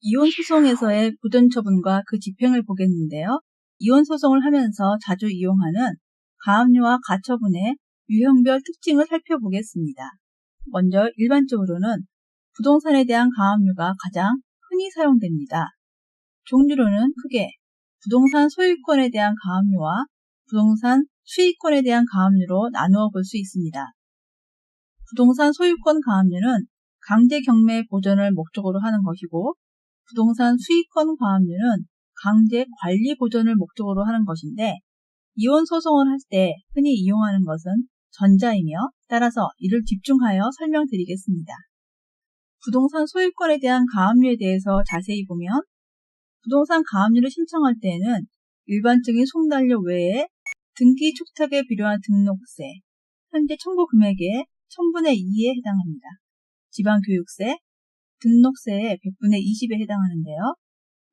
이혼 소송에서의 부돈 처분과 그 집행을 보겠는데요. 이혼 소송을 하면서 자주 이용하는 가압류와 가처분의 유형별 특징을 살펴보겠습니다. 먼저 일반적으로는 부동산에 대한 가압류가 가장 흔히 사용됩니다. 종류로는 크게 부동산 소유권에 대한 가압류와 부동산 수익권에 대한 가압류로 나누어 볼 수 있습니다. 부동산 소유권 가압류는 강제 경매 보전을 목적으로 하는 것이고, 부동산 수익권 가압류는 강제 관리 보전을 목적으로 하는 것인데, 이혼 소송을 할 때 흔히 이용하는 것은 전자이며, 따라서 이를 집중하여 설명드리겠습니다. 부동산 소유권에 대한 가압류에 대해서 자세히 보면, 부동산 가압류를 신청할 때에는 일반적인 송달료 외에 등기 촉탁에 필요한 등록세, 현재 청구 금액의 1000분의 2에 해당합니다. 지방교육세, 등록세의 100분의 20에 해당하는데요.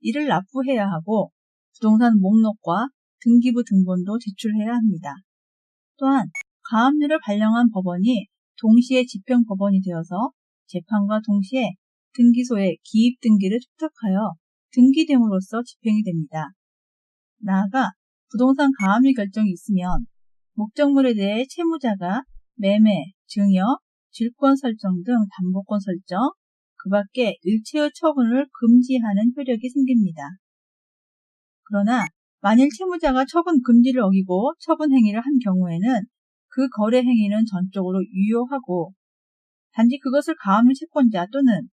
이를 납부해야 하고 부동산 목록과 등기부 등본도 제출해야 합니다. 또한 가압류를 발령한 법원이 동시에 집행법원이 되어서 재판과 동시에 등기소에 기입 등기를 촉탁하여 등기됨으로써 집행이 됩니다. 나아가 부동산 가압류 결정이 있으면 목적물에 대해 채무자가 매매, 증여, 질권 설정 등 담보권 설정, 그 밖에 일체의 처분을 금지하는 효력이 생깁니다. 그러나 만일 채무자가 처분 금지를 어기고 처분 행위를 한 경우에는 그 거래 행위는 전적으로 유효하고, 단지 그것을 가압류 채권자 또는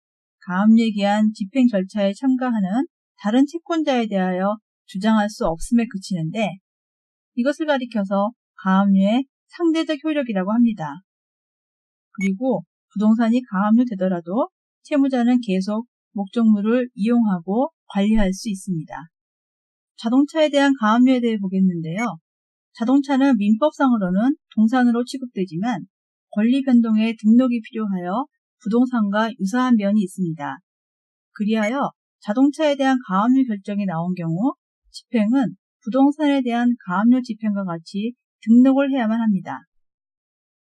가압류에 기한 집행 절차에 참가하는 다른 채권자에 대하여 주장할 수 없음에 그치는데, 이것을 가리켜서 가압류의 상대적 효력이라고 합니다. 그리고 부동산이 가압류 되더라도 채무자는 계속 목적물을 이용하고 관리할 수 있습니다. 자동차에 대한 가압류에 대해 보겠는데요. 자동차는 민법상으로는 동산으로 취급되지만 권리 변동에 등록이 필요하여 부동산과 유사한 면이 있습니다. 그리하여 자동차에 대한 가압류 결정이 나온 경우 집행은 부동산에 대한 가압류 집행과 같이 등록을 해야만 합니다.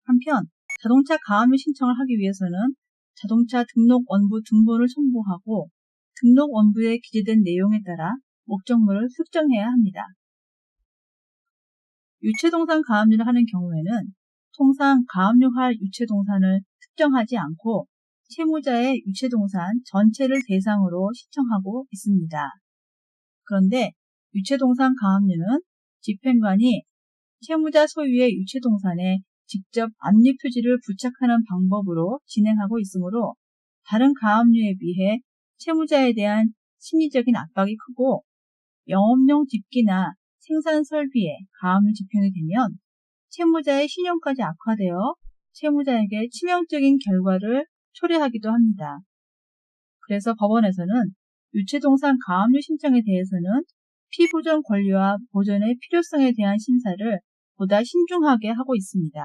한편 자동차 가압류 신청을 하기 위해서는 자동차 등록 원부 등본을 첨부하고 등록 원부에 기재된 내용에 따라 목적물을 설정해야 합니다. 유체동산 가압류를 하는 경우에는 통상 가압류할 유체동산을 특정하지 않고 채무자의 유체동산 전체를 대상으로 신청하고 있습니다. 그런데 유체동산 가압류는 집행관이 채무자 소유의 유체동산에 직접 압류 표지를 부착하는 방법으로 진행하고 있으므로 다른 가압류에 비해 채무자에 대한 심리적인 압박이 크고, 영업용 집기나 생산 설비에 가압류 집행이 되면 채무자의 신용까지 악화되어 채무자에게 치명적인 결과를 초래하기도 합니다. 그래서 법원에서는 유체동산 가압류 신청에 대해서는 피보전 권리와 보전의 필요성에 대한 심사를 보다 신중하게 하고 있습니다.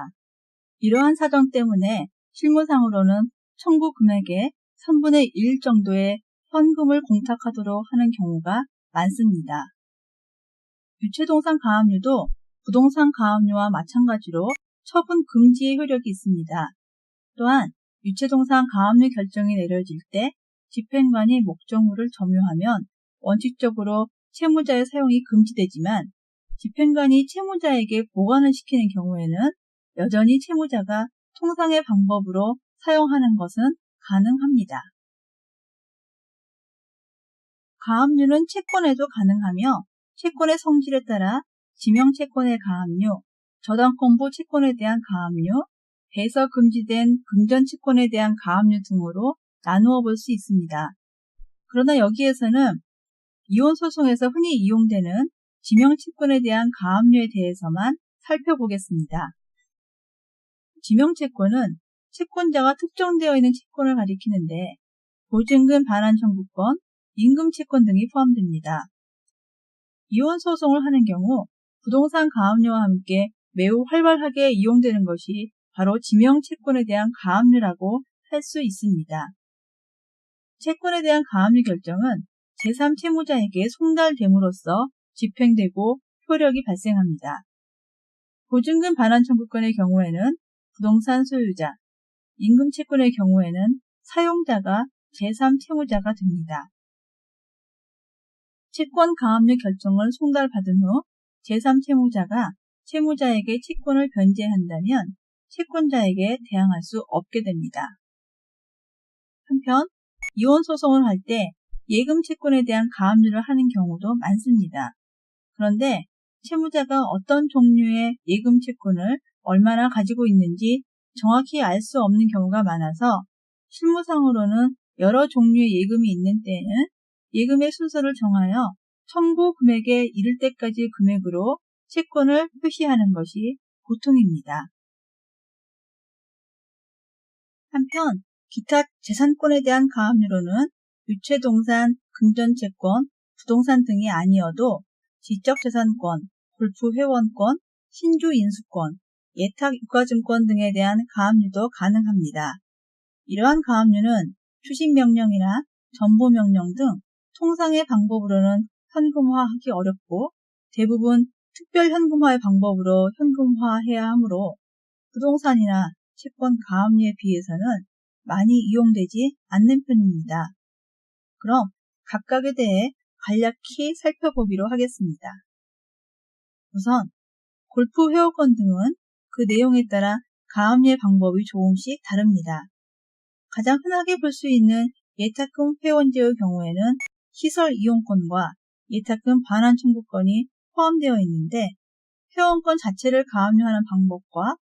이러한 사정 때문에 실무상으로는 청구 금액의 3분의 1 정도의 현금을 공탁하도록 하는 경우가 많습니다. 유체동산 가압류도 부동산 가압류와 마찬가지로 처분 금지의 효력이 있습니다. 또한 유체동산 가압류 결정이 내려질 때 집행관이 목적물을 점유하면 원칙적으로 채무자의 사용이 금지되지만, 집행관이 채무자에게 보관을 시키는 경우에는 여전히 채무자가 통상의 방법으로 사용하는 것은 가능합니다. 가압류는 채권에도 가능하며 채권의 성질에 따라 지명채권의 가압류, 저당권부 채권에 대한 가압류, 배서 금지된 금전채권에 대한 가압류 등으로 나누어 볼 수 있습니다. 그러나 여기에서는 이혼소송에서 흔히 이용되는 지명채권에 대한 가압류에 대해서만 살펴보겠습니다. 지명채권은 채권자가 특정되어 있는 채권을 가리키는데 보증금 반환 청구권, 임금채권 등이 포함됩니다. 이혼소송을 하는 경우 부동산 가압류와 함께 매우 활발하게 이용되는 것이 바로 지명채권에 대한 가압류라고 할 수 있습니다. 채권에 대한 가압류 결정은 제3채무자에게 송달됨으로써 집행되고 효력이 발생합니다. 보증금 반환 청구권의 경우에는 부동산 소유자, 임금채권의 경우에는 사용자가 제3채무자가 됩니다. 채권 가압류 결정을 송달받은 후 제3채무자가 채무자에게 채권을 변제한다면 채권자에게 대항할 수 없게 됩니다. 한편 이혼 소송을 할 때 예금 채권에 대한 가압류를 하는 경우도 많습니다. 그런데 채무자가 어떤 종류의 예금 채권을 얼마나 가지고 있는지 정확히 알 수 없는 경우가 많아서 실무상으로는 여러 종류의 예금이 있는 때에는 예금의 순서를 정하여 청구 금액에 이를 때까지의 금액으로 채권을 표시하는 것이 보통입니다. 한편 기타 재산권에 대한 가압류로는 유체동산, 금전채권, 부동산 등이 아니어도 지적재산권, 골프회원권, 신주인수권, 예탁유가증권 등에 대한 가압류도 가능합니다. 이러한 가압류는 추식명령이나 전보명령 등 통상의 방법으로는 현금화하기 어렵고 대부분 특별현금화의 방법으로 현금화해야 하므로 부동산이나 채권 가압류에 비해서는 많이 이용되지 않는 편입니다. 그럼 각각에 대해 간략히 살펴보기로 하겠습니다. 우선 골프회원권 등은 그 내용에 따라 가압류의 방법이 조금씩 다릅니다. 가장 흔하게 볼 수 있는 예탁금 회원제의 경우에는 시설 이용권과 예탁금 반환 청구권이 포함되어 있는데 회원권 자체를 가압류하는 방법과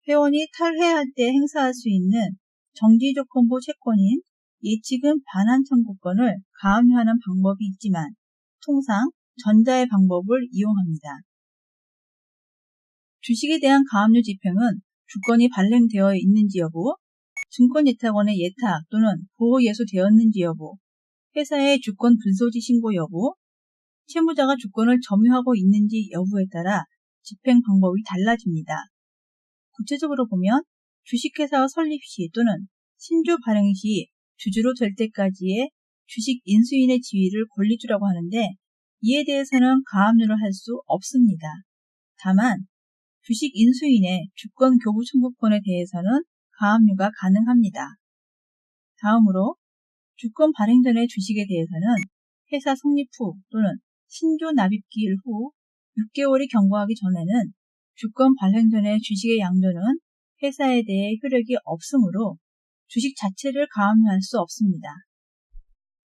회원이 탈회할 때 행사할 수 있는 정지조건부 채권인 예치금 반환 청구권을 가압류하는 방법이 있지만 통상 전자의 방법을 이용합니다. 주식에 대한 가압류 집행은 주권이 발행되어 있는지 여부, 증권예탁원의 예탁 또는 보호 예수되었는지 여부, 회사의 주권 불소지 신고 여부, 채무자가 주권을 점유하고 있는지 여부에 따라 집행 방법이 달라집니다. 구체적으로 보면 주식회사 설립 시 또는 신주 발행 시 주주로 될 때까지의 주식 인수인의 지위를 권리주라고 하는데 이에 대해서는 가압류를 할 수 없습니다. 다만 주식 인수인의 주권 교부 청구권에 대해서는 가압류가 가능합니다. 다음으로 주권 발행 전의 주식에 대해서는 회사 성립 후 또는 신주 납입기일 후 6개월이 경과하기 전에는 주권 발행 전의 주식의 양도는 회사에 대해 효력이 없으므로 주식 자체를 가압류할 수 없습니다.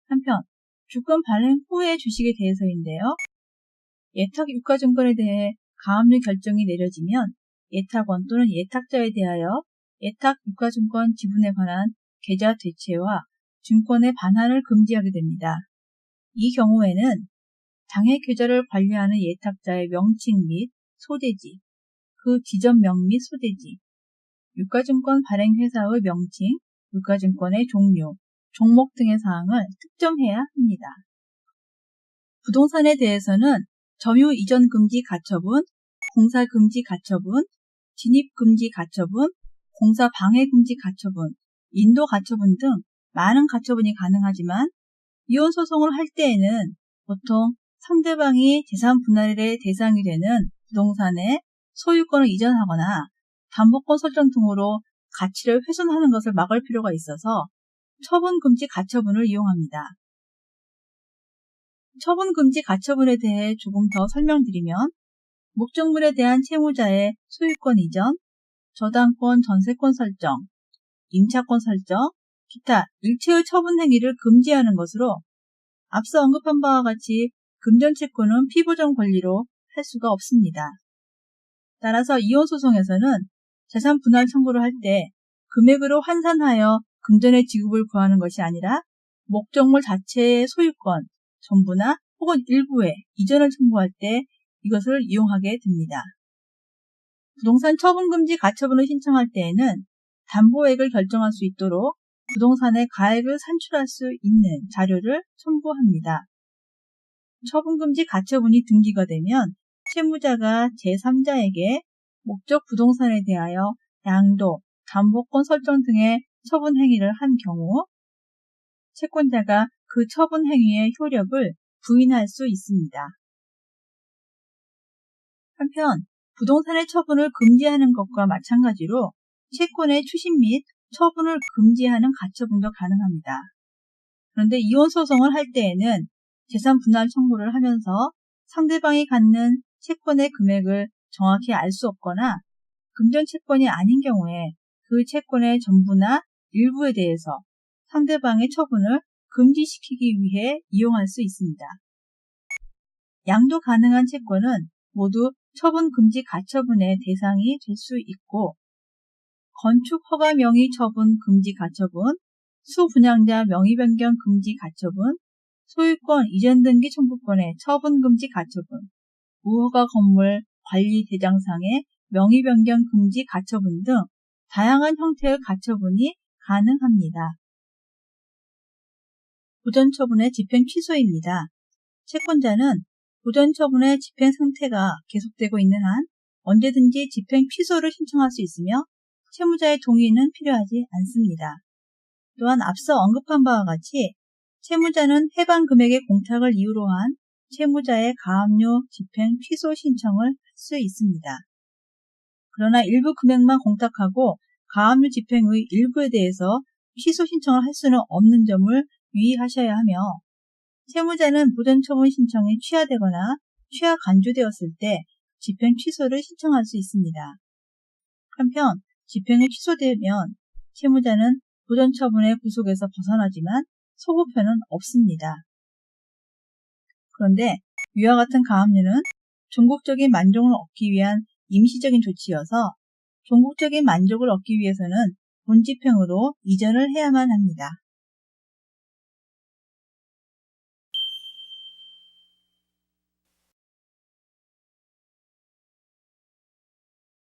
한편 주권 발행 후의 주식에 대해서인데요. 예탁유가증권에 대해 가압류 결정이 내려지면 예탁원 또는 예탁자에 대하여 예탁유가증권 지분에 관한 계좌 대체와 증권의 반환을 금지하게 됩니다. 이 경우에는 장외 계좌를 관리하는 예탁자의 명칭 및 소재지, 그 지점명 및 소재지, 유가증권 발행회사의 명칭, 유가증권의 종류, 종목 등의 사항을 특정해야 합니다. 부동산에 대해서는 점유이전 금지 가처분, 공사 금지 가처분, 진입 금지 가처분, 공사 방해 금지 가처분, 인도 가처분 등 많은 가처분이 가능하지만 이혼 소송을 할 때에는 보통 상대방이 재산 분할의 대상이 되는 부동산에 소유권을 이전하거나 담보권 설정 등으로 가치를 훼손하는 것을 막을 필요가 있어서 처분금지 가처분을 이용합니다. 처분금지 가처분에 대해 조금 더 설명드리면 목적물에 대한 채무자의 소유권 이전, 저당권 전세권 설정, 임차권 설정, 기타 일체의 처분 행위를 금지하는 것으로 앞서 언급한 바와 같이 금전채권은 피보정 권리로 할 수가 없습니다. 따라서 이혼소송에서는 재산 분할 청구를 할 때 금액으로 환산하여 금전의 지급을 구하는 것이 아니라 목적물 자체의 소유권, 전부나 혹은 일부의 이전을 청구할 때 이것을 이용하게 됩니다. 부동산 처분금지 가처분을 신청할 때에는 담보액을 결정할 수 있도록 부동산의 가액을 산출할 수 있는 자료를 첨부합니다. 처분금지 가처분이 등기가 되면 채무자가 제3자에게 목적 부동산에 대하여 양도, 담보권 설정 등의 처분 행위를 한 경우 채권자가 그 처분 행위의 효력을 부인할 수 있습니다. 한편 부동산의 처분을 금지하는 것과 마찬가지로 채권의 추심 및 처분을 금지하는 가처분도 가능합니다. 그런데 이혼소송을 할 때에는 재산 분할 청구를 하면서 상대방이 갖는 채권의 금액을 정확히 알 수 없거나 금전 채권이 아닌 경우에 그 채권의 전부나 일부에 대해서 상대방의 처분을 금지시키기 위해 이용할 수 있습니다. 양도 가능한 채권은 모두 처분 금지 가처분의 대상이 될 수 있고 건축 허가 명의 처분 금지 가처분, 수분양자 명의 변경 금지 가처분, 소유권 이전 등기 청구권의 처분 금지 가처분, 무허가 건물 관리 대장상의 명의 변경 금지 가처분 등 다양한 형태의 가처분이 가능합니다. 보전처분의 집행 취소입니다. 채권자는 보전처분의 집행 상태가 계속되고 있는 한 언제든지 집행 취소를 신청할 수 있으며 채무자의 동의는 필요하지 않습니다. 또한 앞서 언급한 바와 같이 채무자는 해당 금액의 공탁을 이유로 한 채무자의 가압류 집행 취소 신청을 할 수 있습니다. 그러나 일부 금액만 공탁하고 가압류 집행의 일부에 대해서 취소 신청을 할 수는 없는 점을 유의하셔야 하며 채무자는 보전처분 신청이 취하되거나 취하 간주되었을 때 집행 취소를 신청할 수 있습니다. 한편 집행이 취소되면 채무자는 보전처분의 구속에서 벗어나지만 소급표는 없습니다. 그런데 위와 같은 가압류는 종국적인 만족을 얻기 위한 임시적인 조치여서 종국적인 만족을 얻기 위해서는 본집행으로 이전을 해야만 합니다.